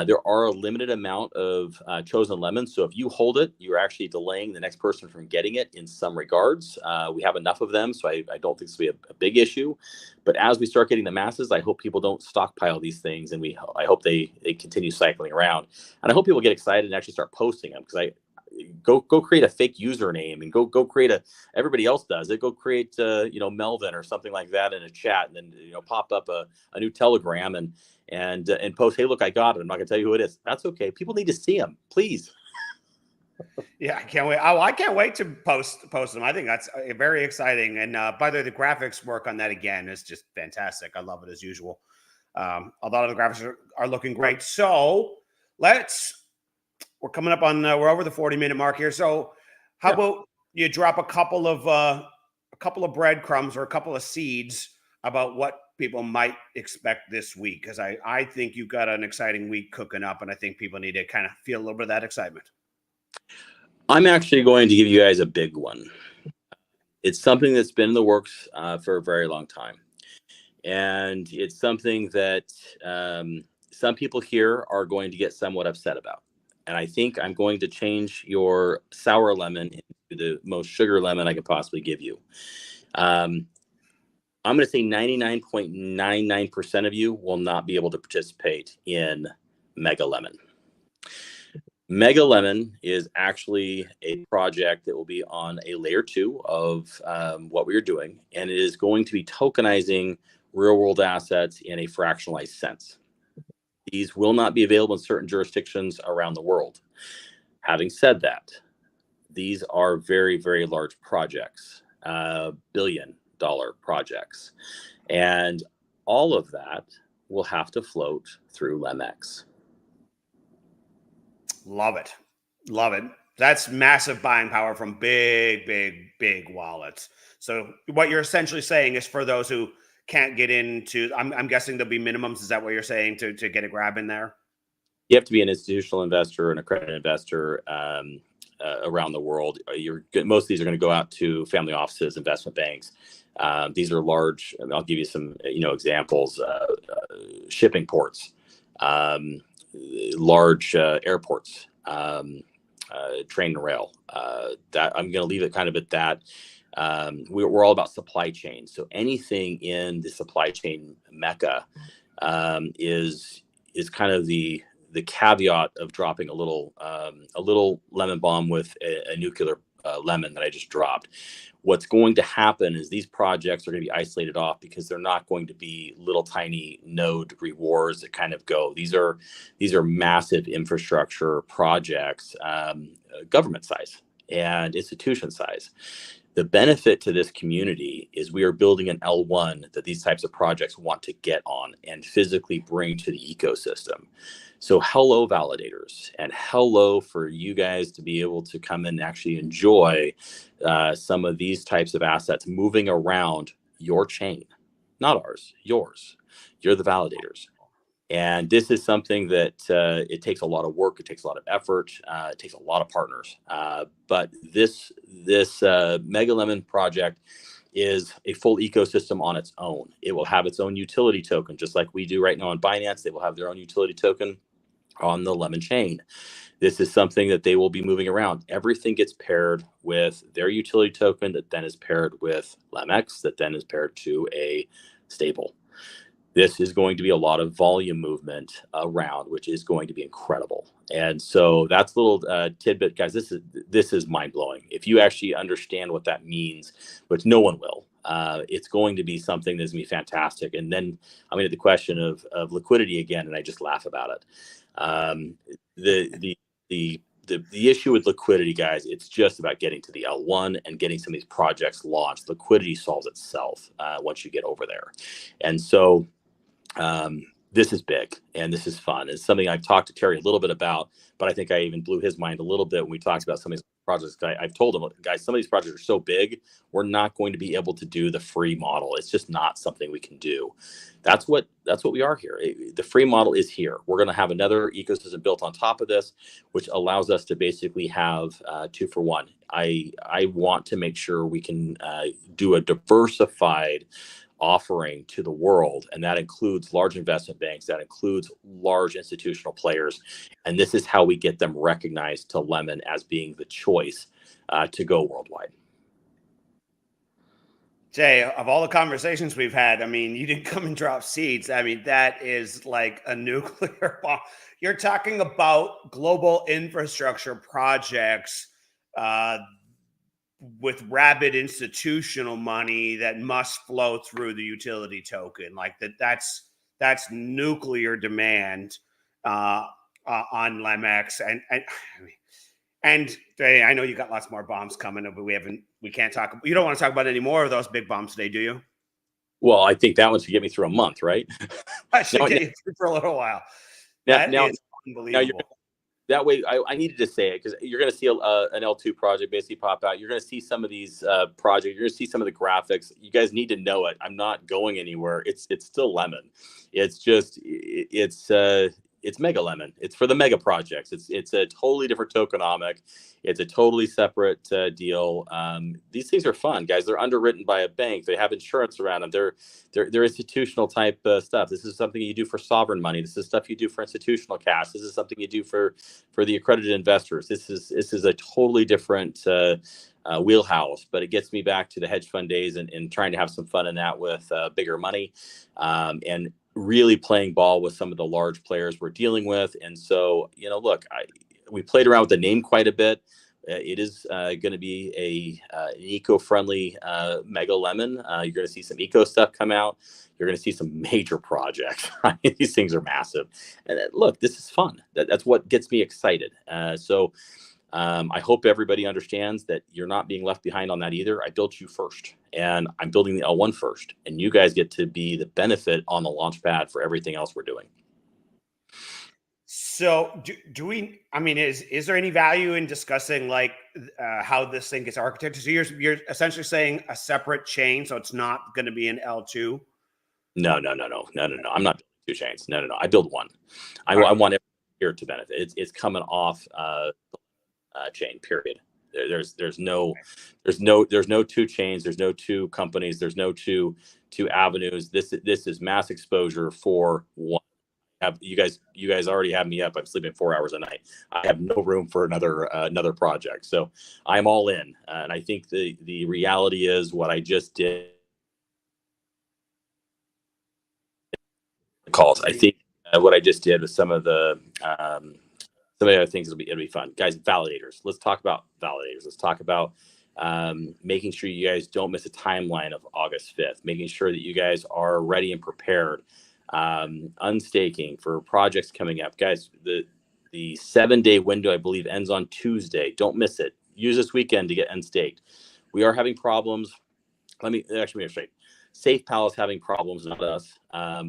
There are a limited amount of chosen lemons. So if you hold it, you're actually delaying the next person from getting it in some regards. We have enough of them, so I don't think this will be a big issue. But as we start getting the masses, I hope people don't stockpile these things, and I hope they continue cycling around. And I hope people get excited and actually start posting them, because go create a fake username and go create everybody else does it. Go create Melvin or something like that in a chat, and then pop up a new Telegram and post, hey, look, I got it. I'm not gonna tell you who it is. That's okay. People need to see them, please. Yeah, I can't wait. Oh, I can't wait to post them. I think that's very exciting. And by the way, the graphics work on that again is just fantastic. I love it as usual. A lot of the graphics are looking great. So we're coming up on we're over the 40-minute mark here. So how about you drop a couple of breadcrumbs or a couple of seeds about what people might expect this week? Because I think you've got an exciting week cooking up, and I think people need to kind of feel a little bit of that excitement. I'm actually going to give you guys a big one. It's something that's been in the works for a very long time. And it's something that some people here are going to get somewhat upset about. And I think I'm going to change your sour lemon into the most sugar lemon I could possibly give you. I'm going to say 99.99% of you will not be able to participate in Mega Lemon. Mega Lemon is actually a project that will be on a layer 2 of what we are doing, and it is going to be tokenizing real world assets in a fractionalized sense. These will not be available in certain jurisdictions around the world. Having said that, these are very, very large projects, billion-dollar projects, and all of that will have to float through LEMX. Love it. Love it. That's massive buying power from big, big, big wallets. So what you're essentially saying is for those who can't get into, I'm guessing there'll be minimums. Is that what you're saying to get a grab in there? You have to be an institutional investor and accredited investor around the world. Most of these are going to go out to family offices, investment banks. These are large. I'll give you some examples. Shipping ports, large airports, train and rail. That I'm going to leave it kind of at that. We're all about supply chain. So anything in the supply chain mecca is kind of the caveat of dropping a little lemon bomb with a nuclear lemon that I just dropped. What's going to happen is these projects are going to be isolated off because they're not going to be little tiny node rewards that kind of go. These are massive infrastructure projects, government size and institution size. The benefit to this community is we are building an L1 that these types of projects want to get on and physically bring to the ecosystem. So hello validators, and hello for you guys to be able to come and actually enjoy some of these types of assets moving around your chain, not ours, yours. You're the validators. And this is something that it takes a lot of work. It takes a lot of effort. It takes a lot of partners. But this Mega Lemon project is a full ecosystem on its own. It will have its own utility token, just like we do right now on Binance. They will have their own utility token on the Lemon chain. This is something that they will be moving around. Everything gets paired with their utility token that then is paired with LEMX, that then is paired to a stable. This is going to be a lot of volume movement around, which is going to be incredible. And so that's a little tidbit, guys. This is mind blowing. If you actually understand what that means, which no one will, it's going to be something that's going to be fantastic. And then I'm going to the question of liquidity again, and I just laugh about it. The issue with liquidity, guys, it's just about getting to the L1 and getting some of these projects launched. Liquidity solves itself once you get over there. And so this is big and this is fun. It's something I've talked to Terry a little bit about, but I think I even blew his mind a little bit when we talked about some of these projects. I've told him, guys, some of these projects are so big, we're not going to be able to do the free model. It's just not something we can do. That's what we are here. The free model is here. We're going to have another ecosystem built on top of this, which allows us to basically have 2 for 1. I want to make sure we can do a diversified offering to the world, and that includes large investment banks, that includes large institutional players, and this is how we get them recognized to Lemon as being the choice to go worldwide. Jay, of all the conversations we've had, I mean, you didn't come and drop seeds. I mean, that is like a nuclear bomb. You're talking about global infrastructure projects with rabid institutional money that must flow through the utility token. Like that's nuclear demand on LEMX. And Jay, I know you got lots more bombs coming, but we can't talk. You don't want to talk about any more of those big bombs today, do you? Well, I think that one should get me through a month, right? I should get you through for a little while. Now, is unbelievable. That way, I needed to say it because you're going to see an L2 project basically pop out. You're going to see some of these projects. You're going to see some of the graphics. You guys need to know it. I'm not going anywhere. It's still Lemon. It's just it's Mega Lemon. It's for the mega projects. It's a totally different tokenomic. It's a totally separate deal. These things are fun, guys. They're underwritten by a bank. They have insurance around them. They're institutional type stuff. This is something you do for sovereign money. This is stuff you do for institutional cash. This is something you do for the accredited investors. This is a totally different wheelhouse, but it gets me back to the hedge fund days and trying to have some fun in that with bigger money and really playing ball with some of the large players we're dealing with. And so, look, we played around with the name quite a bit. It is going to be an eco-friendly Mega Lemon. You're going to see some eco stuff come out. You're going to see some major projects. These things are massive. And look, this is fun. That's what gets me excited. So I hope everybody understands that you're not being left behind on that either. I built you first, and I'm building the L1 first. And you guys get to be the benefit on the launch pad for everything else we're doing. So do we, I mean, is there any value in discussing like how this thing gets architected? So you're essentially saying a separate chain, so it's not going to be an L2? No. I'm not building two chains. No. I build one. I want everyone here to benefit. It's coming off chain, period. There's no two chains. There's no two companies. There's no two avenues. This is mass exposure for one. You guys already have me up. I'm sleeping 4 hours a night. I have no room for another project. So I'm all in. And I think the reality is what I just did. Calls. I think what I just did with some of the other things, it'll be fun, guys. Validators. Let's talk about validators. Let's talk about making sure you guys don't miss a timeline of August 5th. Making sure that you guys are ready and prepared. Unstaking for projects coming up, guys. The 7-day window, I believe, ends on Tuesday. Don't miss it. Use this weekend to get unstaked. We are having problems. Let me straight. SafePal is having problems, not us,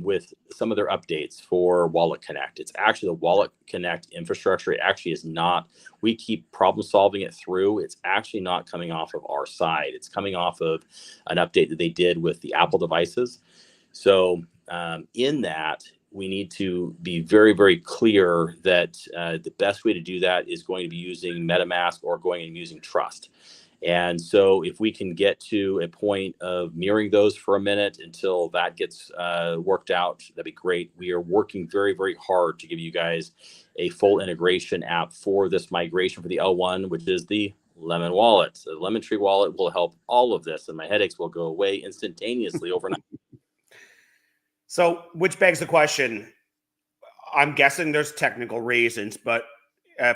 with some of their updates for Wallet Connect. It's actually the Wallet Connect infrastructure. It actually is not. We keep problem solving it through. It's actually not coming off of our side. It's coming off of an update that they did with the Apple devices. So in that, we need to be very, very clear that the best way to do that is going to be using MetaMask or going and using Trust. And so if we can get to a point of mirroring those for a minute until that gets worked out, that'd be great. We are working very, very hard to give you guys a full integration app for this migration for the L1, which is the Lemon Wallet. So the Lemon Tree Wallet will help all of this, and my headaches will go away instantaneously overnight. So, which begs the question, I'm guessing there's technical reasons, but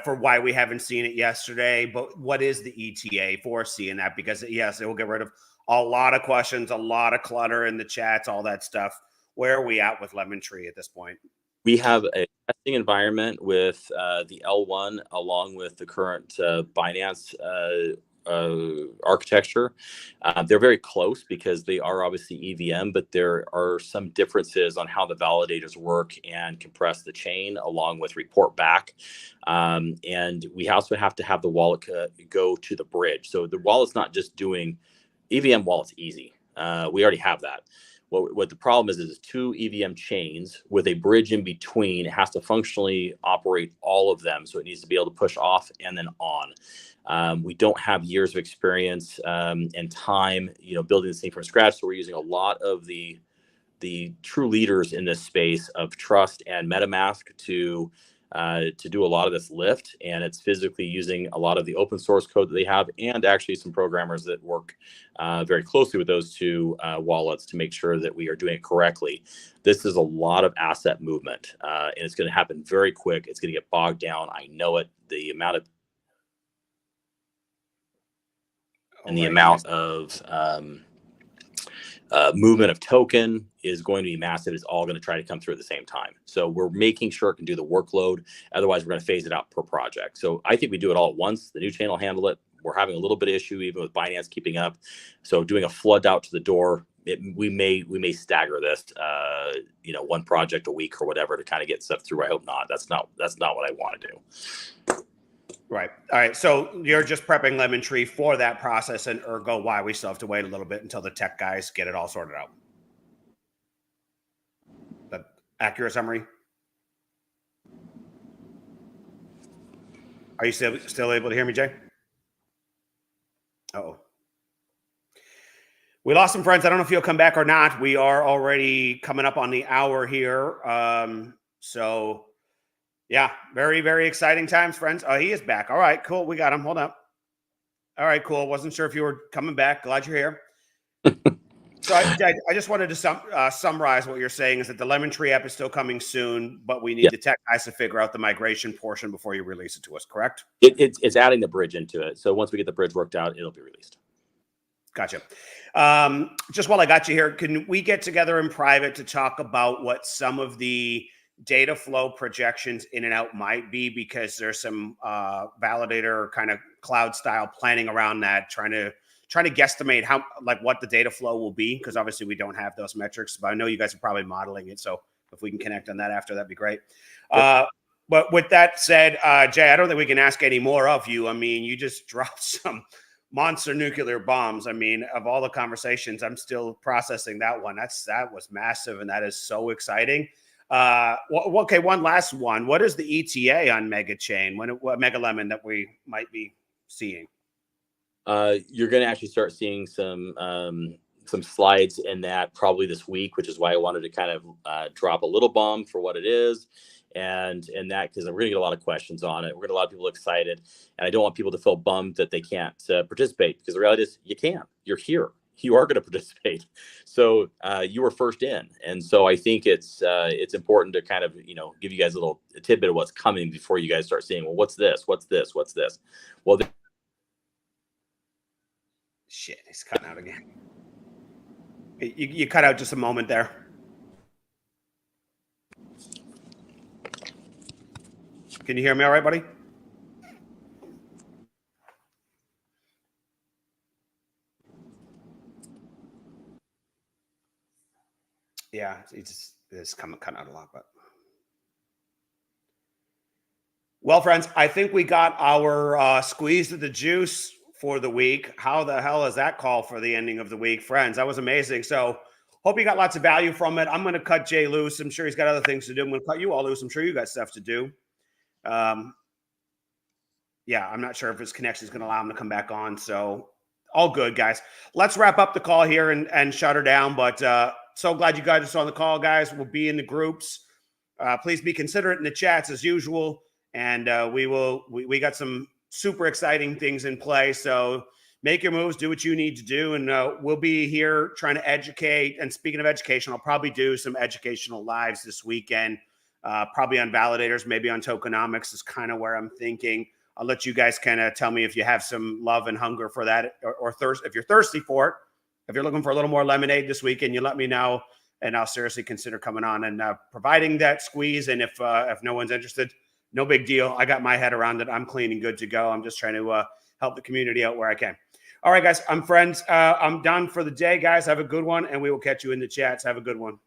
for why we haven't seen it yesterday, but what is the ETA for seeing that? Because yes, it will get rid of a lot of questions, a lot of clutter in the chats, all that stuff. Where are we at with Lemon Tree at this point? We have a testing environment with the L1 along with the current Binance architecture. They're very close because they are obviously EVM, but there are some differences on how the validators work and compress the chain along with report back. And we also have to have the wallet go to the bridge. So the wallet's not just doing EVM wallet's easy. We already have that. What the problem is two EVM chains with a bridge in between. It has to functionally operate all of them. So it needs to be able to push off and then on. We don't have years of experience and time, building this thing from scratch. So we're using a lot of the true leaders in this space of Trust and MetaMask to do a lot of this lift, and it's physically using a lot of the open source code that they have, and actually some programmers that work very closely with those two wallets to make sure that we are doing it correctly. This is a lot of asset movement, and it's going to happen very quick. It's going to get bogged down. I know it. The amount of movement of token is going to be massive. It's all going to try to come through at the same time. So we're making sure it can do the workload. Otherwise, we're going to phase it out per project. So I think we do it all at once. The new chain will handle it. We're having a little bit of issue even with Binance keeping up. So doing a flood out to the door, we may stagger this, one project a week or whatever to kind of get stuff through. I hope not. That's not what I want to do. Right. All right. So you're just prepping Lemon Tree for that process, and ergo why we still have to wait a little bit until the tech guys get it all sorted out. That accurate summary? Are you still able to hear me, Jay? Uh-oh. We lost some friends. I don't know if you'll come back or not. We are already coming up on the hour here. So yeah, very, very exciting times, friends. Oh, he is back. All right, cool. We got him. Hold up. All right, cool. Wasn't sure if you were coming back. Glad you're here. So I just wanted to summarize what you're saying is that the Lemon Tree app is still coming soon, but we need the tech guys to figure out the migration portion before you release it to us, correct? It's adding the bridge into it. So once we get the bridge worked out, it'll be released. Gotcha. Just while I got you here, can we get together in private to talk about what some of the data flow projections in and out might be? Because there's some validator kind of cloud style planning around that, trying to guesstimate what the data flow will be, because obviously we don't have those metrics, but I know you guys are probably modeling it. So if we can connect on that after, that'd be great. But with that said, Jay, I don't think we can ask any more of you. I mean, you just dropped some monster nuclear bombs. I mean, of all the conversations, I'm still processing that one. That was massive, and that is so exciting. Okay, one last one. What is the ETA on Mega Chain? What Mega Lemon that we might be seeing? You're going to actually start seeing some slides in that probably this week, which is why I wanted to kind of drop a little bomb for what it is. And that, because we're going to get a lot of questions on it. We're going to get a lot of people excited. And I don't want people to feel bummed that they can't participate, because the reality is you can. You're here. You are going to participate. So you were first in. And so I think it's important to kind of, give you guys a little tidbit of what's coming before you guys start seeing, well, what's this? What's this? What's this? Well, shit, he's cutting out again. You cut out just a moment there. Can you hear me all right, buddy? Yeah, it's coming out a lot, but. Well, friends, I think we got our squeeze of the juice for the week. How the hell is that call for the ending of the week, friends? That was amazing. So hope you got lots of value from it. I'm going to cut Jay loose. I'm sure he's got other things to do. I'm going to cut you all loose. I'm sure you got stuff to do. Yeah, I'm not sure if his connection is going to allow him to come back on. So all good, guys. Let's wrap up the call here and shut her down. But so glad you guys are on the call, guys. We'll be in the groups. Please be considerate in the chats as usual. And we got some super exciting things in play. So make your moves, do what you need to do. And we'll be here trying to educate. And speaking of education, I'll probably do some educational lives this weekend, probably on validators, maybe on tokenomics is kind of where I'm thinking. I'll let you guys kind of tell me if you have some love and hunger for that, or thirst. If you're thirsty for it, if you're looking for a little more lemonade this weekend, you let me know, and I'll seriously consider coming on and providing that squeeze. And if no one's interested, no big deal. I got my head around it. I'm clean and good to go. I'm just trying to help the community out where I can. All right, guys. I'm done for the day, guys. Have a good one, and we will catch you in the chats. Have a good one.